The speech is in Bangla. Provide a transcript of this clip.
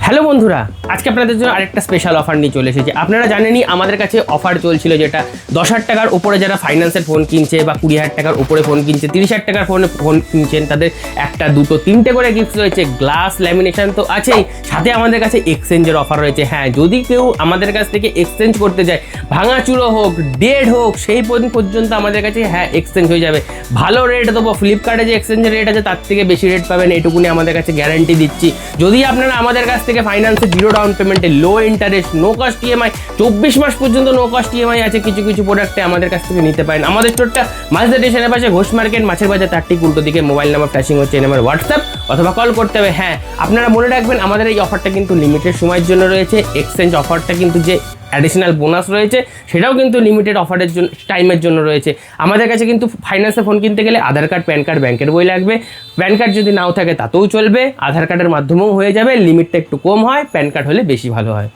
হ্যালো বন্ধুরা, আজকে আপনাদের জন্য আরেকটা স্পেশাল অফার নিয়ে চলে এসেছি। আপনারা জানেনই আমাদের কাছে অফার চলছিল, যেটা 10,000 টাকার উপরে যারা ফাইন্যান্সের ফোন কিনছে বা 20,000 টাকার উপরে ফোন কিনছে, 30,000 টাকার ফোন কিনছেন, তাদের একটা দুটো তিনটে করে গিফট রয়েছে। গ্লাস ল্যামিনেশন তো আছেই, সাথে আমাদের কাছে এক্সচেঞ্জের অফার রয়েছে। হ্যাঁ, যদি কেউ আমাদের কাছ থেকে এক্সচেঞ্জ করতে যায়, ভাঙাচুরো হোক, ডেড হোক, সেই পর্যন্ত আমাদের কাছে এক্সচেঞ্জ হয়ে যাবে। ভালো রেট দেবো, ফ্লিপকার্টে যে এক্সচেঞ্জের রেট আছে তার থেকে বেশি রেট পাবেন, এটুকুনি আমাদের কাছে গ্যারান্টি দিচ্ছি। যদি আপনারা আমাদের কাছ থেকে ফাইন্যান্সে 0 ডাউন পেমেন্টে, লো ইন্টারেস্ট, নো কস্ট ইএমআই, 24 মাস পর্যন্ত নো কস্ট ইএমআই আছে কিছু কিছু প্রোডাক্টে, আমাদের কাছ থেকে নিতে পারেন। আমাদের স্টোরটা মাঝদা স্টেশনের পাশে, ঘোষ মার্কেট, মাছের বাজার, তার ঠিক উল্টো দিকে। মোবাইল নাম্বার ফ্ল্যাশিং হচ্ছে, এই নাম্বার হোয়াটসঅ্যাপ অথবা কল করতে হবে। হ্যাঁ, আপনারা মনে রাখবেন আমাদের এই অফারটা কিন্তু লিমিটেড সময়ের জন্য রয়েছে। এক্সচেঞ্জ অফারটা কিন্তু যে অ্যাডিশনাল বোনাস রয়েছে সেটাও কিন্তু লিমিটেড অফারের জন্য, টাইমের জন্য রয়েছে। আমাদের কাছে কিন্তু ফাইন্যান্সে ফোন কিনতে গেলে আধার কার্ড, প্যান কার্ড, ব্যাংকের বই লাগবে। প্যান কার্ড যদি নাও থাকে তাতেও চলবে, আধার কার্ডের মাধ্যমেও হয়ে যাবে। লিমিটটা একটু কম হয়, প্যান কার্ড হলে বেশি ভালো হয়।